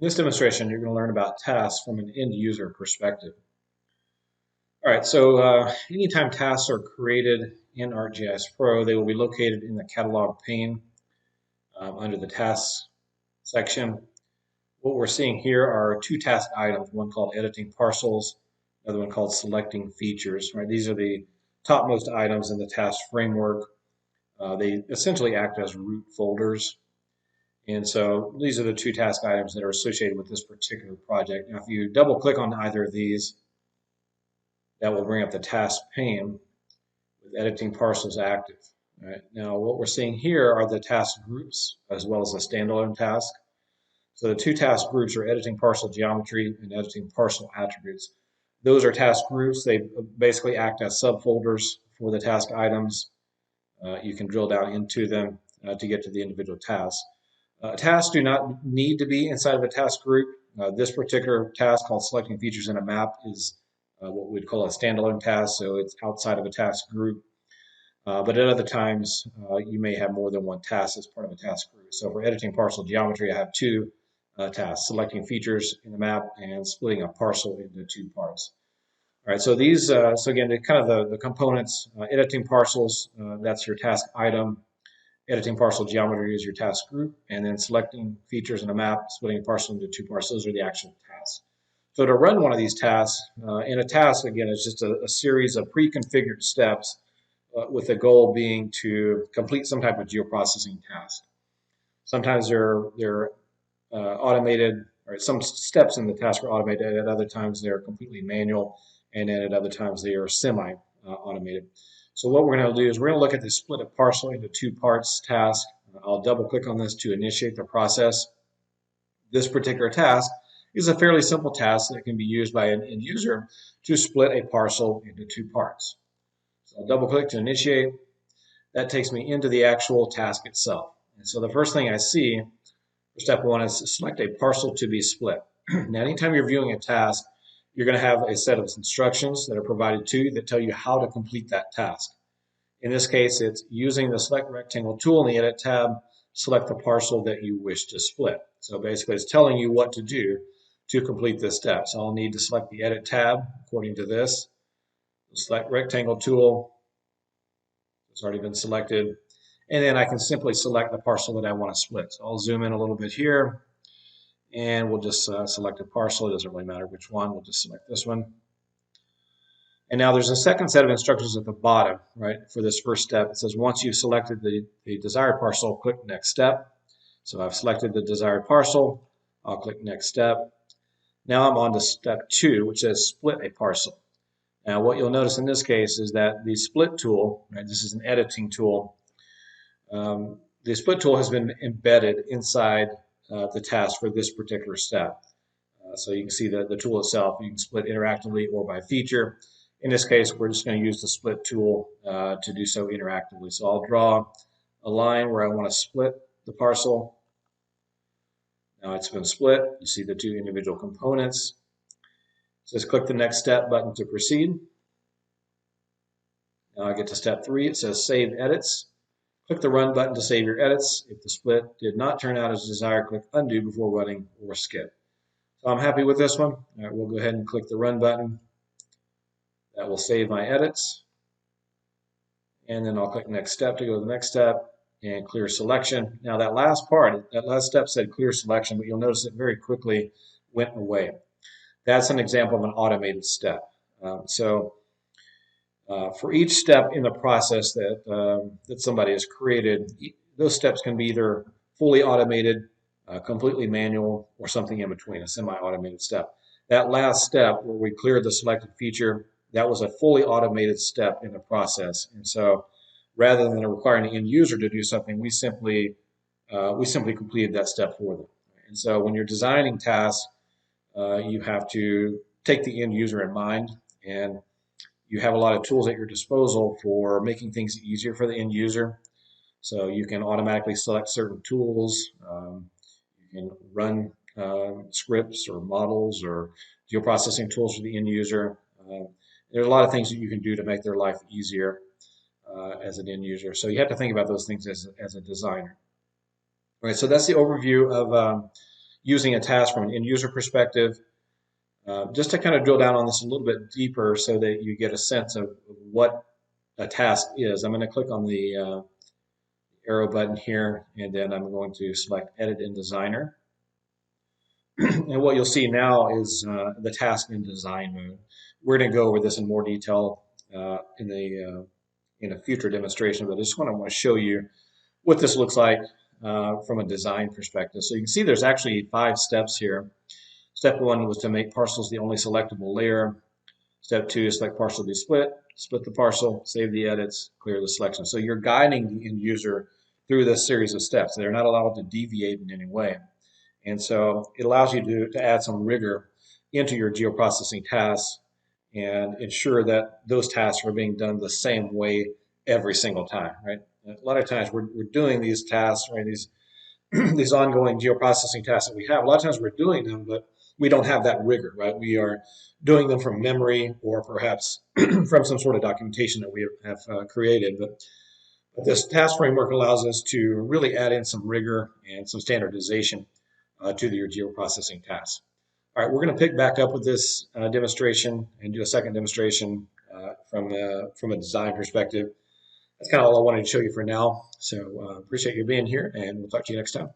In this demonstration, you're going to learn about tasks from an end user perspective. All right, so anytime tasks are created in ArcGIS Pro, they will be located in the catalog pane under the tasks section. What we're seeing here are two task items, one called editing parcels, another one called selecting features. Right? These are the topmost items in the task framework. They essentially act as root folders. And so these are the two task items that are associated with this particular project. Now, if you double click on either of these, that will bring up the task pane with editing parcels active. All right. Now, what we're seeing here are the task groups as well as the standalone task. So the two task groups are editing parcel geometry and editing parcel attributes. Those are task groups. They basically act as subfolders for the task items. You can drill down into them to get to the individual tasks. Tasks do not need to be inside of a task group. This particular task called selecting features in a map is what we'd call a standalone task, so it's outside of a task group. But at other times, you may have more than one task as part of a task group. So for editing parcel geometry, I have two tasks, selecting features in the map and splitting a parcel into two parts. All right, so these, so again, the components, editing parcels, that's your task item. Editing parcel geometry is your task group, and then selecting features in a map, splitting a parcel into two parts, those are the actual tasks. So to run one of these tasks, and a task, again, is just a series of pre-configured steps with the goal being to complete some type of geoprocessing task. Sometimes they're automated, or some steps in the task are automated, at other times they're completely manual, and then at other times they are semi-automated. So what we're going to do is we're going to look at the split a parcel into two parts task. I'll double click on this to initiate the process. This particular task is a fairly simple task that can be used by an end user to split a parcel into two parts. So I'll double click to initiate. That takes me into the actual task itself. And so the first thing I see for step one is to select a parcel to be split. Now, anytime you're viewing a task, you're going to have a set of instructions that are provided to you that tell you how to complete that task. In this case, it's using the Select Rectangle tool in the Edit tab, select the parcel that you wish to split. So basically, it's telling you what to do to complete this step. So I'll need to select the Edit tab according to this. Select Rectangle tool. It's already been selected. And then I can simply select the parcel that I want to split. So I'll zoom in a little bit here. And we'll just select a parcel. It doesn't really matter which one. We'll just select this one. And now there's a second set of instructions at the bottom, right, for this first step. It says once you've selected the desired parcel, click Next Step. So I've selected the desired parcel. I'll click Next Step. Now I'm on to step two, which says Split a Parcel. Now what you'll notice in this case is that the Split tool, right, this is an editing tool, the Split tool has been embedded inside the task for this particular step. So you can see the tool itself. You can split interactively or by feature. In this case, we're just going to use the split tool to do so interactively. So I'll draw a line where I want to split the parcel. Now it's been split. You see the two individual components. It says click the next step button to proceed. Now I get to step three. It says save edits. Click the run button to save your edits. If the split did not turn out as desired, click undo before running or skip. So I'm happy with this one. All right, we'll go ahead and click the run button. That will save my edits. And then I'll click next step to go to the next step and clear selection. Now that last step said clear selection, but you'll notice it very quickly went away. That's an example of an automated step. For each step in the process that somebody has created, those steps can be either fully automated, completely manual, or something in between, a semi-automated step. That last step where we cleared the selected feature, that was a fully automated step in the process. And so rather than requiring the end user to do something, we simply completed that step for them. And so when you're designing tasks, you have to take the end user in mind, and you have a lot of tools at your disposal for making things easier for the end user. So you can automatically select certain tools. You can run scripts or models or geoprocessing tools for the end user. There's a lot of things that you can do to make their life easier as an end user. So you have to think about those things as a designer. All right, so that's the overview of using a task from an end user perspective, just to kind of drill down on this a little bit deeper so that you get a sense of what a task is. I'm going to click on the arrow button here, and then I'm going to select Edit in Designer. And what you'll see now is the task in design mode. We're going to go over this in more detail in a future demonstration, but I just want to show you what this looks like from a design perspective. So you can see there's actually 5 steps here. Step 1 was to make parcels the only selectable layer. Step 2 is select parcel to be split the parcel, save the edits, clear the selection. So you're guiding the end user through this series of steps. They're not allowed to deviate in any way. And so it allows you to add some rigor into your geoprocessing tasks and ensure that those tasks are being done the same way every single time, right? A lot of times we're doing these tasks, right? These ongoing geoprocessing tasks that we have. A lot of times we're doing them, but we don't have that rigor, right? We are doing them from memory or perhaps from some sort of documentation that we have created. But this task framework allows us to really add in some rigor and some standardization to your geoprocessing tasks. All right, we're going to pick back up with this demonstration and do a second demonstration from a design perspective. That's kind of all I wanted to show you for now. So appreciate you being here, and we'll talk to you next time.